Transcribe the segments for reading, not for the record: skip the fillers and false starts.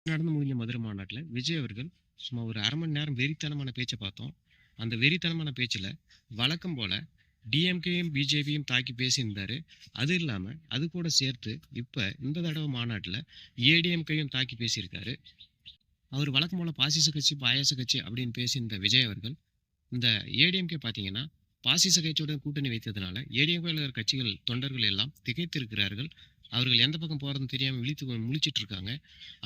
நடந்து முடிஞ்ச மதுரை மாநாட்டில் விஜய் அவர்கள் சும்மா ஒரு அரை மணி நேரம் வெறித்தனமான பேச்சை பார்த்தோம். அந்த வெறித்தனமான பேச்சில் வழக்கம் போல டிஎம்கேயும் பிஜேபியும் தாக்கி பேசியிருந்தாரு. அது இல்லாமல் அது கூட சேர்த்து இப்போ இந்த தடவை மாநாட்டில் ஏடிஎம்கேயும் தாக்கி பேசியிருக்காரு. அவர் வழக்கம் போல பாசிச கட்சி பாயாச கட்சி அப்படின்னு பேசியிருந்த விஜய் அவர்கள் இந்த ஏடிஎம்கே பார்த்தீங்கன்னா பாசிச கட்சியுடன் கூட்டணி வைத்ததுனால ஏடிஎம்கேல இருக்கிற கட்சிகள் தொண்டர்கள் எல்லாம் திகைத்து இருக்கிறார்கள். அவர்கள் எந்த பக்கம் போகிறதுன்னு தெரியாமல் முழிச்சிட்டு இருக்காங்க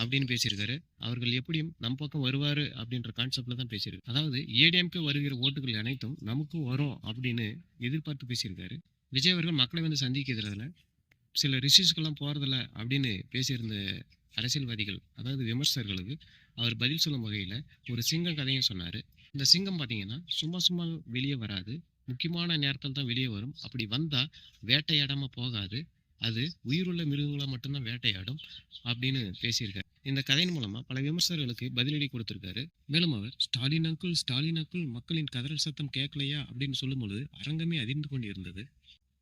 அப்படின்னு பேசியிருக்காரு. அவர்கள் எப்படியும் நம் பக்கம் வருவார் அப்படின்ற கான்செப்டில் தான் பேசியிருக்கு. அதாவது ஏடிஎம்கே வருகிற ஓட்டுகள் அனைத்தும் நமக்கும் வரும் அப்படின்னு எதிர்பார்த்து பேசியிருக்காரு. விஜய் அவர்கள் மக்களை வந்து சந்திக்கிறதுல சில ரிஷிஸ்க்கெல்லாம் போகிறதில்ல அப்படின்னு பேசியிருந்த அரசியல்வாதிகள், அதாவது விமர்சகர்களுக்கு அவர் பதில் சொல்லும் வகையில் ஒரு சிங்கம் கதையும் சொன்னார். இந்த சிங்கம் பார்த்தீங்கன்னா சும்மா சும்மா வெளியே வராது, முக்கியமான நேரத்தில் தான் வெளியே வரும். அப்படி வந்தால் வேட்டையாடாமல் போகாது, அது உயிருள்ள மிருகங்களை மட்டும்தான் வேட்டையாடும் அப்படின்னு பேசியிருக்காரு. இந்த கதையின் மூலமாக பல விமர்சகர்களுக்கு பதிலடி கொடுத்துருக்காரு. மேலும் அவர் ஸ்டாலின் அங்குள் ஸ்டாலின் அங்குள் மக்களின் கதறல் சத்தம் கேட்கலையா அப்படின்னு சொல்லும் பொழுது அரங்கமே அதிர்ந்து கொண்டு இருந்தது.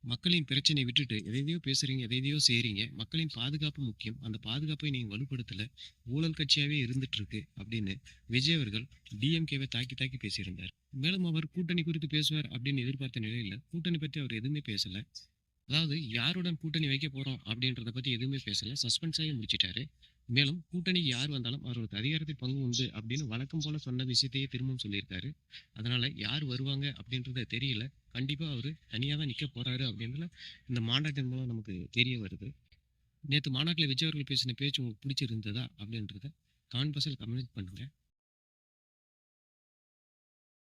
மக்களின் பிரச்சனையை விட்டுட்டு எதையோ பேசுறீங்க, எதையோ செய்றீங்க, மக்களின் பாதுகாப்பு முக்கியம், அந்த பாதுகாப்பை நீங்க வலுப்படுத்தல, ஊழல் கட்சியாவே இருந்துட்டு இருக்கு அப்படின்னு விஜய் அவர்கள் டிஎம்கேவை தாக்கி தாக்கி பேசியிருந்தார். மேலும் அவர் கூட்டணி குறித்து பேசுவார் அப்படின்னு எதிர்பார்த்த நிலையில கூட்டணி பற்றி அவர் எதுவுமே பேசல. அதாவது யாருடன் கூட்டணி வைக்க போறோம் அப்படின்றத பத்தி எதுவுமே பேசல, சஸ்பென்ஸாகவே முடிச்சிட்டாரு. மேலும் கூட்டணிக்கு யார் வந்தாலும் அவருக்கு அதிகாரத்தில் பங்கு உண்டு அப்படின்னு வழக்கம் போல சொன்ன விஷயத்தையே திரும்பவும் சொல்லியிருக்காரு. அதனால யார் வருவாங்க அப்படின்றது தெரியல. கண்டிப்பா அவரு தனியாக தான் நிற்க போறாரு அப்படின்றத இந்த மாநாட்டின் மூலம் நமக்கு தெரிய வருது. நேற்று மாநாட்டில் விஜய் அவர்கள் பேசின பேச்சு உங்களுக்கு பிடிச்சிருந்ததா அப்படின்றத கமெண்ட் பாக்ஸில் கமெண்ட் பண்ணுங்க.